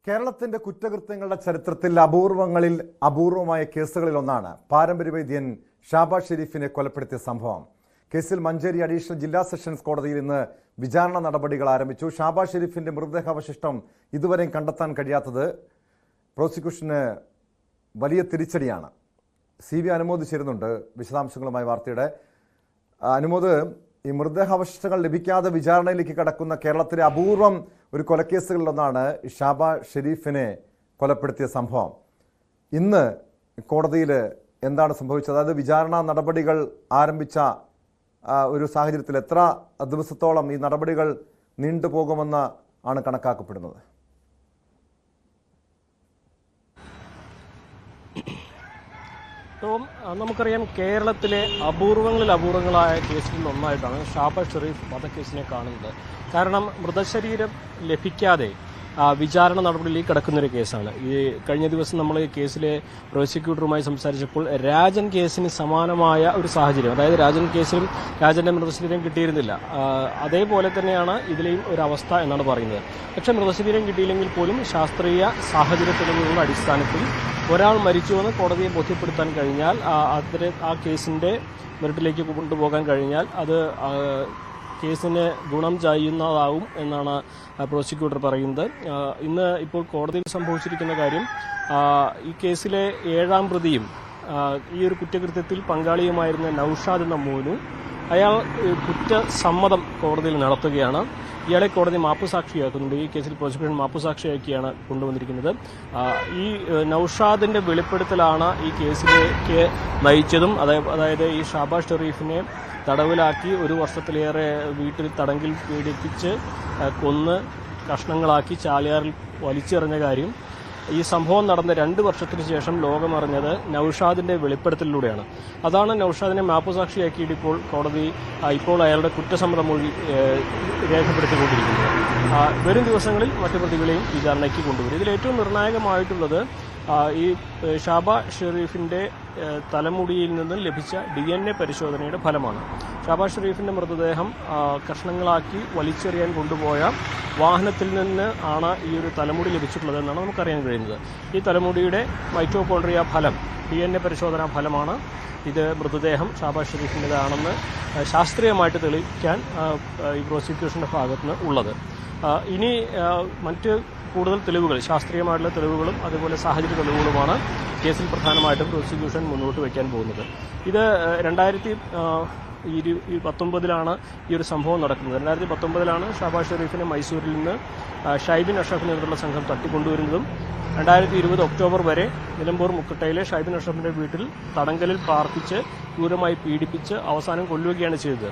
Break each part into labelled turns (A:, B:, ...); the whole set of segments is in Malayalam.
A: കേരളത്തിന്റെ കുറ്റകൃത്യങ്ങളുടെ ചരിത്രത്തിൽ അപൂർവമായ കേസുകളിൽ ഒന്നാണ് പാരമ്പര്യ വൈദ്യൻ ഷാബാസ് ഷെരീഫിനെ കൊലപ്പെടുത്തിയ സംഭവം. കേസിൽ മഞ്ചേരി അഡീഷണൽ ജില്ലാ സെഷൻസ് കോടതിയിൽ ഇന്ന് വിചാരണ നടപടികൾ ആരംഭിച്ചു. ഷാബാസ് ഷെരീഫിന്റെ മൃതദേഹാവശിഷ്ടം ഇതുവരെയും കണ്ടെത്താൻ കഴിയാത്തത് പ്രോസിക്യൂഷന് വലിയ തിരിച്ചടിയാണ്. CV അനുമോദ് ചേരുന്നുണ്ട് വിശദാംശങ്ങളുമായി വാർത്തയുടെ. അനുമോദ്, ഈ മൃതദേഹാവശിഷ്ടങ്ങൾ ലഭിക്കാതെ വിചാരണയിലേക്ക് കടക്കുന്ന കേരളത്തിലെ അപൂർവം ഒരു കൊലക്കേസുകളിലൊന്നാണ് ഷാബാസ് ഷെരീഫിനെ കൊലപ്പെടുത്തിയ സംഭവം. ഇന്ന് കോടതിയിൽ എന്താണ് സംഭവിച്ചത്? അതായത് വിചാരണ നടപടികൾ ആരംഭിച്ച ഒരു സാഹചര്യത്തിൽ എത്ര ദിവസത്തോളം ഈ നടപടികൾ നീണ്ടുപോകുമെന്ന് ആണ് കണക്കാക്കപ്പെടുന്നത്?
B: നമുക്കറിയാം, കേരളത്തിലെ അപൂർവങ്ങളായ കേസുകളിൽ ഒന്നായിട്ടാണ് ഷാബാസ് ഷെരീഫ് വധക്കേസിനെ കാണുന്നത്. കാരണം മൃതശരീരം ലഭിക്കാതെ വിചാരണ നടപടിയിലേക്ക് കിടക്കുന്നൊരു കേസാണ്. ഈ കഴിഞ്ഞ ദിവസം നമ്മൾ ഈ കേസിലെ പ്രോസിക്യൂട്ടറുമായി സംസാരിച്ചപ്പോൾ രാജൻ കേസിന് സമാനമായ ഒരു സാഹചര്യം, അതായത് രാജൻ കേസിലും രാജന്റെ മൃതശരീരം കിട്ടിയിരുന്നില്ല, അതേപോലെ തന്നെയാണ് ഇതിലെയും ഒരു അവസ്ഥ എന്നാണ് പറയുന്നത്. പക്ഷേ മൃതശരീരം കിട്ടിയില്ലെങ്കിൽ പോലും ശാസ്ത്രീയ സാഹചര്യ തെളിവുകളുടെ അടിസ്ഥാനത്തിൽ ഒരാൾ മരിച്ചുവെന്ന് കോടതിയെ ബോധ്യപ്പെടുത്താൻ കഴിഞ്ഞാൽ, ആ കേസിന്റെ മെറിറ്റിലേക്ക് കൊണ്ടുപോകാൻ കഴിഞ്ഞാൽ അത് കേസിന് ഗുണം ചെയ്യുന്നതാവും എന്നാണ് പ്രോസിക്യൂട്ടർ പറയുന്നത്. ഇന്ന് ഇപ്പോൾ കോടതിയിൽ സംഭവിച്ചിരിക്കുന്ന കാര്യം, ഈ കേസിലെ 7ാം പ്രതിയും ഈ ഒരു കുറ്റകൃത്യത്തിൽ പങ്കാളിയുമായിരുന്ന നൌഷാദ് എന്ന മോനു, അയാൾ കുറ്റസമ്മതം കോടതിയിൽ നടത്തുകയാണ്. ഇയാളെ കോടതി മാപ്പുസാക്ഷിയാക്കുന്നുണ്ട്. ഈ കേസിൽ പ്രോസിക്യൂഷൻ മാപ്പുസാക്ഷിയാക്കിയാണ് കൊണ്ടുവന്നിരിക്കുന്നത്. ഈ നൌഷാദിന്റെ വെളിപ്പെടുത്തലാണ് ഈ കേസിലേക്ക് നയിച്ചതും. അതായത് ഈ ഷാബാസ് ഷെരീഫിനെ തടവിലാക്കി 1 വർഷത്തിലേറെ വീട്ടിൽ തടങ്കിൽ പീഡിപ്പിച്ച് കൊന്ന് കഷ്ണങ്ങളാക്കി ചാലിയാറിൽ വലിച്ചെറിഞ്ഞ കാര്യം ഈ സംഭവം നടന്ന 2 വർഷത്തിന് ശേഷം ലോകമറിഞ്ഞത് നൌഷാദിന്റെ വെളിപ്പെടുത്തലിലൂടെയാണ്. അതാണ് നൌഷാദിനെ മാപ്പുസാക്ഷിയാക്കിയിട്ട് കോടതി ഇപ്പോൾ അയാളുടെ കുറ്റസമ്മത മൊഴി രേഖപ്പെടുത്തിക്കൊണ്ടിരിക്കുന്നത്. വരും ദിവസങ്ങളിൽ മറ്റു പ്രതികളെയും വിചാരണയ്ക്ക് കൊണ്ടുവരും. ഇതിൽ ഏറ്റവും നിർണായകമായിട്ടുള്ളത് ഈ ഷാബാസ് ഷെരീഫിന്റെ തലമുടിയിൽ നിന്നും ലഭിച്ച DNA പരിശോധനയുടെ ഫലമാണ്. ഷാബാസ് ഷെരീഫിന്റെ മൃതദേഹം കഷ്ണങ്ങളാക്കി വലിച്ചെറിയാൻ കൊണ്ടുപോയ വാഹനത്തിൽ നിന്ന് ആണ് ഈ ഒരു തലമുടി ലഭിച്ചിട്ടുള്ളതെന്നാണ് നമുക്കറിയാൻ കഴിയുന്നത്. ഈ തലമുടിയുടെ മൈറ്റോകോൺട്രിയ ഫലം, DNA പരിശോധനാ ഫലമാണ് ഇത് മൃതദേഹം ഷാബാസ് ഷെരീഫിൻ്റെതാണെന്ന് ശാസ്ത്രീയമായിട്ട് തെളിയിക്കാൻ ഈ പ്രോസിക്യൂഷന്റെ ഭാഗത്തുനിന്ന് ഉള്ളത്. ഇനി മറ്റ് കൂടുതൽ തെളിവുകൾ, ശാസ്ത്രീയമായിട്ടുള്ള തെളിവുകളും അതുപോലെ സാഹചര്യ തെളിവുകളുമാണ് കേസിൽ പ്രധാനമായിട്ടും പ്രോസിക്യൂഷൻ മുന്നോട്ട് വയ്ക്കാൻ പോകുന്നത്. ഇത് 2019 ഈ ഒരു സംഭവം നടക്കുന്നത്. 2019 ഷാബാസ് ഷെരീഫിനെ മൈസൂരിൽ നിന്ന് ഷൈബിൻ അഷ്റഫിന് നേതൃത്വമുള്ള സംഘം തട്ടിക്കൊണ്ടുവരുന്നതും 2020 ഒക്ടോബർ വരെ നിലമ്പൂർ മുക്കട്ടയിലെ ഷൈബിൻ അഷ്റഫിന്റെ വീട്ടിൽ തടങ്കലിൽ പാർപ്പിച്ച് ക്രൂരമായി പീഡിപ്പിച്ച് അവസാനം കൊല്ലുകയാണ് ചെയ്തത്.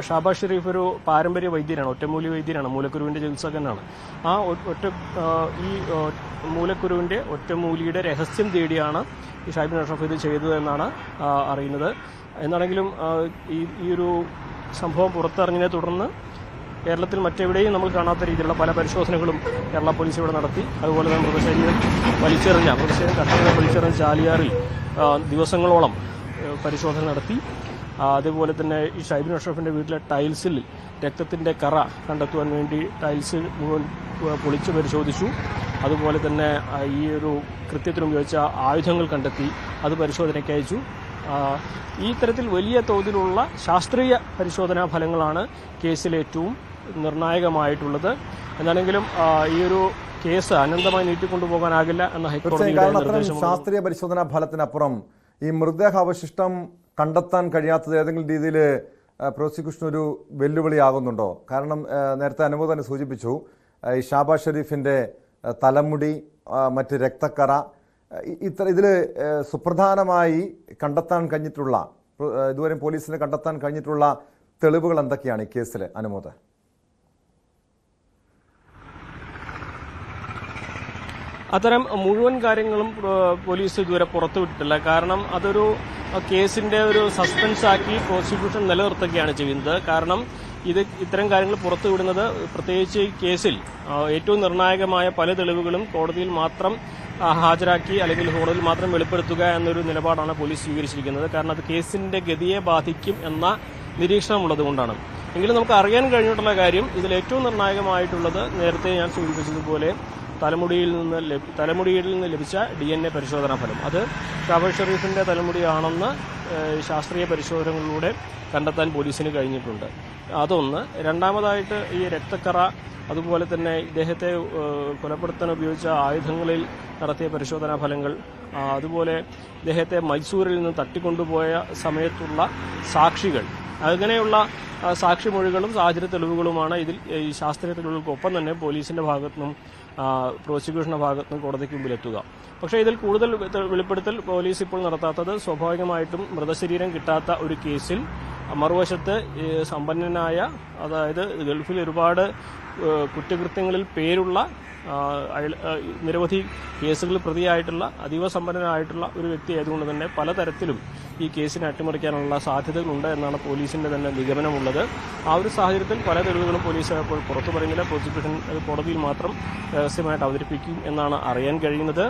B: ഷാബാസ് ഷെരീഫ് ഒരു പാരമ്പര്യ വൈദ്യനാണ്, ഒറ്റമൂലി വൈദ്യനാണ്, മൂലക്കുരുവിന്റെ ചികിത്സകനാണ്. ഈ മൂലക്കുരുവിന്റെ ഒറ്റമൂലിയുടെ രഹസ്യം തേടിയാണ് ഈ ഷൈബിൻ അഷ്റഫ് ഇത് ചെയ്തതെന്നാണ് അറിയുന്നത്. എന്നാണെങ്കിലും ഈ ഒരു സംഭവം പുറത്തിറങ്ങിയതിനെ തുടർന്ന് കേരളത്തിൽ മറ്റെവിടെയും നമ്മൾ കാണാത്ത രീതിയിലുള്ള പല പരിശോധനകളും കേരള പോലീസ് ഇവിടെ നടത്തി. അതുപോലെ തന്നെ മൃതശരീരം കഷ്ണങ്ങൾ വലിച്ചെറിഞ്ഞ ചാലിയാറിൽ ദിവസങ്ങളോളം പരിശോധന നടത്തി. അതേപോലെ തന്നെ ഈ ഷൈബിൻ അഷ്റഫിന്റെ വീട്ടിലെ ടൈൽസിൽ രക്തത്തിന്റെ കറ കണ്ടെത്തുവാൻ വേണ്ടി ടൈൽസ് മുഴുവൻ പൊളിച്ച് പരിശോധിച്ചു. അതുപോലെ തന്നെ ഈ ഒരു കൃത്യത്തിന് ഉപയോഗിച്ച ആയുധങ്ങൾ കണ്ടെത്തി, അത് പരിശോധനയ്ക്ക് അയച്ചു. ഈ തരത്തിൽ വലിയ തോതിലുള്ള ശാസ്ത്രീയ പരിശോധനാ ഫലങ്ങളാണ് കേസിൽ ഏറ്റവും നിർണായകമായിട്ടുള്ളത്. എന്നാണെങ്കിലും ഈ ഒരു കേസ് അനന്തമായി നീട്ടിക്കൊണ്ടുപോകാനാകില്ല എന്ന ഹൈക്കോടതിയുടെ നിർദ്ദേശം.
A: ശാസ്ത്രീയ പരിശോധനാ ഫലത്തിനപ്പുറം ഈ മൃതദേഹാവശിഷ്ടം കണ്ടെത്താൻ കഴിയാത്തത് ഏതെങ്കിലും രീതിയിൽ പ്രോസിക്യൂഷൻ ഒരു വെല്ലുവിളിയാകുന്നുണ്ടോ? കാരണം നേരത്തെ അനുമോദ് തന്നെ സൂചിപ്പിച്ചു, ഈ ഷാബാസ് ഷെരീഫിന്റെ തലമുടി, മറ്റ് രക്തക്കറ, ഇതിൽ സുപ്രധാനമായി കണ്ടെത്താൻ കഴിഞ്ഞിട്ടുള്ള, ഇതുവരെ പോലീസിന് കണ്ടെത്താൻ കഴിഞ്ഞിട്ടുള്ള തെളിവുകൾ എന്തൊക്കെയാണ് ഈ കേസിൽ അനുമോദ്?
B: അത്തരം മുഴുവൻ കാര്യങ്ങളും പോലീസ് ഇതുവരെ പുറത്തുവിട്ടിട്ടില്ല. കാരണം അതൊരു കേസിന്റെ ഒരു സസ്പെൻസ് ആക്കി പ്രോസിക്യൂഷൻ നിലനിർത്തുകയാണ് ചെയ്യുന്നത്. കാരണം ഇത്തരം കാര്യങ്ങൾ പുറത്തുവിടുന്നത്, പ്രത്യേകിച്ച് ഈ കേസിൽ ഏറ്റവും നിർണായകമായ പല തെളിവുകളും കോടതിയിൽ മാത്രം ഹാജരാക്കി അല്ലെങ്കിൽ കോടതിയിൽ മാത്രം വെളിപ്പെടുത്തുക എന്നൊരു നിലപാടാണ് പോലീസ് സ്വീകരിച്ചിരിക്കുന്നത്. കാരണം അത് കേസിന്റെ ഗതിയെ ബാധിക്കും എന്ന നിരീക്ഷണമുള്ളത് കൊണ്ടാണ്. എങ്കിലും നമുക്ക് അറിയാൻ കഴിഞ്ഞിട്ടുള്ള കാര്യം, ഇതിൽ ഏറ്റവും നിർണായകമായിട്ടുള്ളത് നേരത്തെ ഞാൻ സൂചിപ്പിച്ചതുപോലെ തലമുടിയിൽ നിന്ന് ലഭിച്ച DNA പരിശോധനാ ഫലം അത് ഷാബാസ് ഷെരീഫിന്റെ തലമുടിയാണെന്ന് ശാസ്ത്രീയ പരിശോധനകളിലൂടെ കണ്ടെത്താൻ പോലീസിന് കഴിഞ്ഞിട്ടുണ്ട്. അതൊന്ന്. രണ്ടാമതായിട്ട് ഈ രക്തക്കറ, അതുപോലെ തന്നെ ഇദ്ദേഹത്തെ കൊലപ്പെടുത്താൻ ഉപയോഗിച്ച ആയുധങ്ങളിൽ നടത്തിയ പരിശോധനാ ഫലങ്ങൾ, അതുപോലെ ഇദ്ദേഹത്തെ മൈസൂരിൽ നിന്ന് തട്ടിക്കൊണ്ടുപോയ സമയത്തുള്ള സാക്ഷികൾ, അങ്ങനെയുള്ള സാക്ഷിമൊഴികളും സാഹചര്യ തെളിവുകളുമാണ് ഇതിൽ ഈ ശാസ്ത്രീയ തെളിവുകൾക്കൊപ്പം തന്നെ പോലീസിന്റെ ഭാഗത്തുനിന്നും പ്രോസിക്യൂഷന്റെ ഭാഗത്തുനിന്നും കോടതിക്ക് മുമ്പിലെത്തുക. പക്ഷേ ഇതിൽ കൂടുതൽ വെളിപ്പെടുത്തൽ പോലീസ് ഇപ്പോൾ നടത്താത്തത് സ്വാഭാവികമായിട്ടും മൃതശരീരം കിട്ടാത്ത ഒരു കേസിൽ മറുവശത്ത് സമ്പന്നനായ, അതായത് ഗൾഫിൽ ഒരുപാട് കുറ്റകൃത്യങ്ങളിൽ പേരുള്ള, നിരവധി കേസുകളിൽ പ്രതിയായിട്ടുള്ള, അതീവ സമ്പന്നനായിട്ടുള്ള ഒരു വ്യക്തി ആയതുകൊണ്ട് തന്നെ പലതരത്തിലും ഈ കേസിനെ അട്ടിമറിക്കാനുള്ള സാധ്യതകളുണ്ട് എന്നാണ് പോലീസിന്റെ തന്നെ നിഗമനമുള്ളത്. ആ ഒരു സാഹചര്യത്തിൽ പല തെളിവുകളും പോലീസ് ഇപ്പോൾ പുറത്തു പറയുന്നില്ല. പ്രോസിക്യൂഷൻ കോടതിയിൽ മാത്രം രഹസ്യമായിട്ട് അവതരിപ്പിക്കും എന്നാണ് അറിയാൻ കഴിയുന്നത്.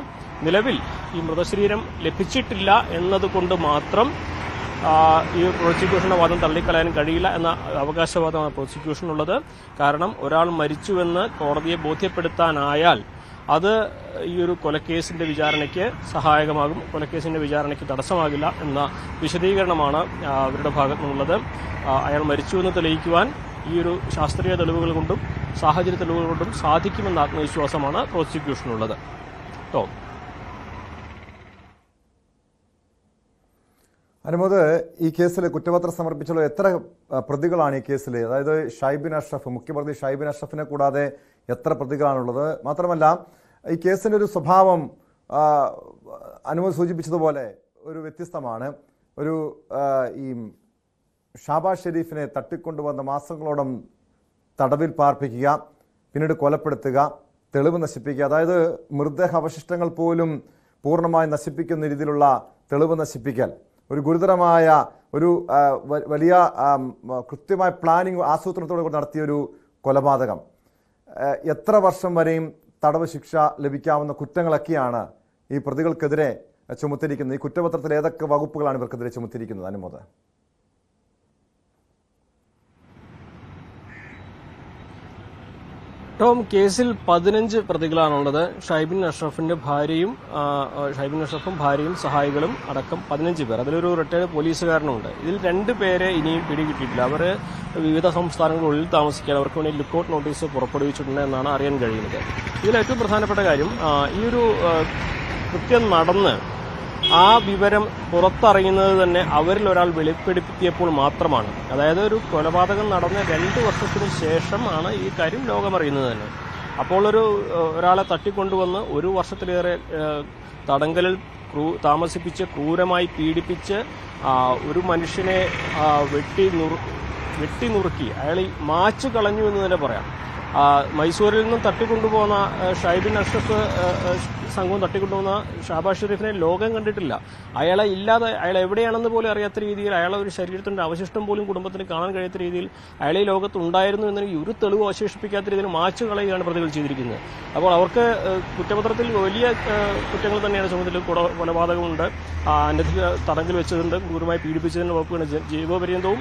B: നിലവിൽ ഈ മൃതശരീരം ലഭിച്ചിട്ടില്ല എന്നതുകൊണ്ട് മാത്രം ഈ പ്രോസിക്യൂഷന്റെ വാദം തള്ളിക്കളയാൻ കഴിയില്ല എന്ന അവകാശവാദമാണ് പ്രോസിക്യൂഷനുള്ളത്. കാരണം ഒരാൾ മരിച്ചുവെന്ന് കോടതിയെ ബോധ്യപ്പെടുത്താനായാൽ അത് ഈ ഒരു കൊലക്കേസിന്റെ വിചാരണയ്ക്ക് സഹായകമാകും, കൊലക്കേസിന്റെ വിചാരണയ്ക്ക് തടസ്സമാകില്ല എന്ന വിശദീകരണമാണ് അവരുടെ ഭാഗത്തു നിന്നുള്ളത്. അയാൾ മരിച്ചുവെന്ന് തെളിയിക്കുവാൻ ഈ ഒരു ശാസ്ത്രീയ തെളിവുകൾ കൊണ്ടും സാഹചര്യ തെളിവുകൾ കൊണ്ടും സാധിക്കുമെന്ന ആത്മവിശ്വാസമാണ് പ്രോസിക്യൂഷനുള്ളത്.
A: അനുമോദ്, ഈ കേസിൽ കുറ്റപത്രം സമർപ്പിച്ചുള്ള എത്ര പ്രതികളാണ് ഈ കേസിൽ? അതായത് ഷൈബിൻ അഷ്റഫ്, മുഖ്യപ്രതി ഷൈബിൻ അഷ്റഫിനെ കൂടാതെ എത്ര പ്രതികളാണുള്ളത്? മാത്രമല്ല ഈ കേസിൻ്റെ ഒരു സ്വഭാവം അനുമോദ് സൂചിപ്പിച്ചതുപോലെ ഒരു വ്യത്യസ്തമാണ്. ഈ ഷാബാസ് ഷെരീഫിനെ തട്ടിക്കൊണ്ടുവന്ന മാസങ്ങളോളം തടവിൽ പാർപ്പിക്കുക, പിന്നീട് കൊലപ്പെടുത്തുക, തെളിവ് നശിപ്പിക്കുക, അതായത് മൃതദേഹ അവശിഷ്ടങ്ങൾ പോലും പൂർണ്ണമായി നശിപ്പിക്കുന്ന രീതിയിലുള്ള തെളിവ് നശിപ്പിക്കൽ, ഒരു ഗുരുതരമായ ഒരു വലിയ കൃത്യമായ പ്ലാനിങ് ആസൂത്രണത്തോടെ നടത്തിയൊരു കൊലപാതകം. എത്ര വർഷം വരെയും തടവ് ശിക്ഷ ലഭിക്കാവുന്ന കുറ്റങ്ങളൊക്കെയാണ് ഈ പ്രതികൾക്കെതിരെ ചുമത്തിരിക്കുന്നത്? ഈ കുറ്റപത്രത്തിൽ ഏതൊക്കെ വകുപ്പുകളാണ് ഇവർക്കെതിരെ ചുമത്തിരിക്കുന്നത് അനുമോദ്?
B: കേസിൽ 15 പ്രതികളാണുള്ളത്. ഷൈബിൻ അഷ്റഫും ഭാര്യയും സഹായികളും അടക്കം 15 പേർ. അതിലൊരു റിട്ടയർഡ് പോലീസുകാരനുണ്ട്. ഇതിൽ 2 പേരെ ഇനിയും പിടികിട്ടിയിട്ടില്ല. അവർ വിവിധ സംസ്ഥാനങ്ങളുള്ളിൽ താമസിക്കാൻ അവർക്ക് വേണ്ടി ലുക്കൌട്ട് നോട്ടീസ് പുറപ്പെടുവിച്ചിട്ടുണ്ട് എന്നാണ് അറിയാൻ കഴിയുന്നത്. ഇതിൽ ഏറ്റവും പ്രധാനപ്പെട്ട കാര്യം, ഈ ഒരു കൃത്യം നടന്ന് ആ വിവരം പുറത്തറിയുന്നത് തന്നെ അവരിൽ ഒരാൾ വെളിപ്പെടുത്തിയപ്പോൾ മാത്രമാണ്. അതായത് ഒരു കൊലപാതകം നടന്ന 2 വർഷത്തിന് ശേഷമാണ് ഈ കാര്യം ലോകമറിയുന്നത് തന്നെ. അപ്പോൾ ഒരാളെ തട്ടിക്കൊണ്ടുവന്ന് 1 വർഷത്തിലേറെ തടങ്കലിൽ താമസിപ്പിച്ച് ക്രൂരമായി പീഡിപ്പിച്ച് ഒരു മനുഷ്യനെ വെട്ടി നുറുക്കി അയാൾ മാച്ചു കളഞ്ഞു എന്ന് തന്നെ പറയാം. മൈസൂരിൽ നിന്നും തട്ടിക്കൊണ്ടുപോകുന്ന ഷൈബിൻ അഷ്റഫ് സംഘവും തട്ടിക്കൊണ്ടുപോകുന്ന ഷാബാസ് ഷെരീഫിനെ ലോകം കണ്ടിട്ടില്ല. അയാളെ എവിടെയാണെന്ന് പോലും അറിയാത്ത രീതിയിൽ, അയാളെ ഒരു ശരീരത്തിന്റെ അവശിഷ്ടം പോലും കുടുംബത്തിന് കാണാൻ കഴിയാത്ത രീതിയിൽ അയാൾ ഈ ലോകത്തുണ്ടായിരുന്നു എന്നതിന് ഒരു തെളിവ് അവശേഷിപ്പിക്കാത്ത രീതിയിൽ മാച്ചു കളയുകയാണ് പ്രതികൾ ചെയ്തിരിക്കുന്നത്. അപ്പോൾ അവർക്ക് കുറ്റപത്രത്തിൽ വലിയ കുറ്റങ്ങൾ തന്നെയാണ് ചുമതല. കൊലപാതകമുണ്ട്, അനധികൃത തടങ്കിൽ വെച്ചതുണ്ട്, ക്രൂരമായി പീഡിപ്പിച്ചതിന്റെ വകുപ്പാണ്, ജീവപര്യന്തവും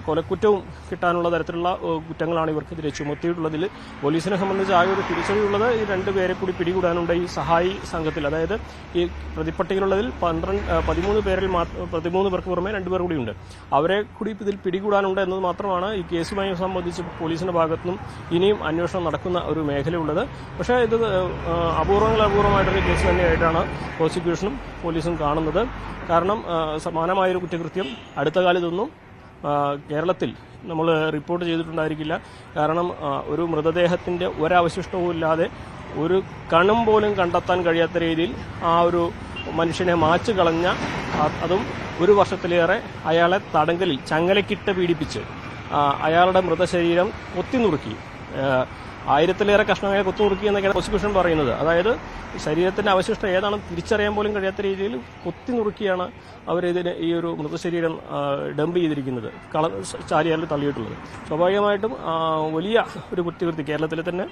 B: കൊലക്കുറ്റവും കിട്ടാനുള്ള തരത്തിലുള്ള കുറ്റങ്ങളാണ് ഇവർക്കെതിരെ ചുമത്തിയിട്ടുള്ളതിൽ. പോലീസിനെ സംബന്ധിച്ച് ആകെ ഒരു തിരിച്ചറിവുള്ളത് ഈ 2 പേരെ കൂടി പിടികൂടാനുണ്ട് ഈ സഹായി സംഘത്തിൽ. അതായത് ഈ പ്രതിപ്പട്ടികയിലുള്ളതിൽ 13 പേർക്ക് പുറമെ 2 പേർ കൂടിയുണ്ട്. അവരെ കൂടി ഇതിൽ പിടികൂടാനുണ്ട് എന്നത് മാത്രമാണ് ഈ കേസുമായി സംബന്ധിച്ച് പോലീസിന്റെ ഭാഗത്തുനിന്നും ഇനിയും അന്വേഷണം നടക്കുന്ന ഒരു മേഖലയുള്ളത്. പക്ഷേ ഇത് അപൂർവമായിട്ടൊരു കേസ് തന്നെയായിട്ടാണ് പ്രോസിക്യൂഷനും പോലീസും കാണുന്നത്. കാരണം സമാനമായൊരു കുറ്റകൃത്യം അടുത്ത കാലത്തൊന്നും കേരളത്തിൽ നമ്മൾ റിപ്പോർട്ട് ചെയ്തിട്ടുണ്ടായിരിക്കില്ല. കാരണം ഒരു മൃതദേഹത്തിന്റെ ഒരവശിഷ്ടവും ഇല്ലാതെ ഒരു കണം പോലും കണ്ടെത്താൻ കഴിയാത്ത രീതിയിൽ ആ ഒരു മനുഷ്യനെ മാച്ചു കളഞ്ഞ, അതും 1 വർഷത്തിലേറെ അയാളെ തടങ്കലിൽ ചങ്ങലക്കിട്ട് പീഡിപ്പിച്ച് അയാളുടെ മൃതശരീരം കൊത്തിനുറുക്കി, 1000-ലേറെ കഷ്ണങ്ങളെ കൊത്തിനുറുക്കി എന്നൊക്കെയാണ് പ്രോസിക്യൂഷൻ പറയുന്നത്. അതായത് ശരീരത്തിന്റെ അവശിഷ്ടം ഏതാണെന്ന് തിരിച്ചറിയാൻ പോലും കഴിയാത്ത രീതിയിൽ കൊത്തിനുറുക്കിയാണ് ഈ ഒരു മൃതശരീരം ഡംപ് ചെയ്തിരിക്കുന്നത്, ചാലിയാറിൽ തള്ളിയിട്ടുള്ളത്. സ്വാഭാവികമായിട്ടും വലിയ ഒരു കുറ്റകൃത്യം കേരളത്തിൽ തന്നെ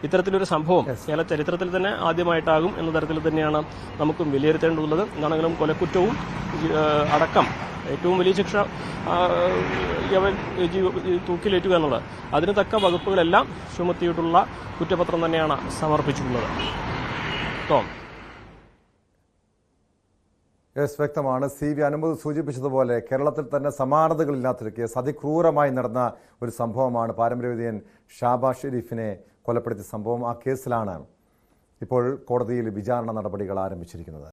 B: ഇത്തരത്തിലൊരു സംഭവം കേരള ചരിത്രത്തിൽ തന്നെ ആദ്യമായിട്ടാകും എന്ന തരത്തിൽ തന്നെയാണ് നമുക്കും വിലയിരുത്തേണ്ടതുള്ളത്. എന്നാണെങ്കിലും കൊലക്കുറ്റവും അടക്കം ഏറ്റവും വലിയ ശിക്ഷ തൂക്കിലേറ്റുക എന്നുള്ളത്. അതിന് തക്ക വകുപ്പുകളെല്ലാം ചുമത്തിയിട്ടുള്ള കുറ്റപത്രം തന്നെയാണ് സമർപ്പിച്ചിട്ടുള്ളത്. ടോം.
A: യെസ്, വ്യക്തമാണ്. CV അനുമതി സൂചിപ്പിച്ചതുപോലെ കേരളത്തിൽ തന്നെ സമാനതകളില്ലാത്തൊരു കേസ്, അതിക്രൂരമായി നടന്ന ഒരു സംഭവമാണ് പാരമ്പര്യവിധേയൻ ഷാബാസ് ഷെരീഫിനെ കൊലപ്പെടുത്തിയ സംഭവം. ആ കേസിലാണ് ഇപ്പോൾ കോടതിയിൽ വിചാരണ നടപടികൾ ആരംഭിച്ചിരിക്കുന്നത്.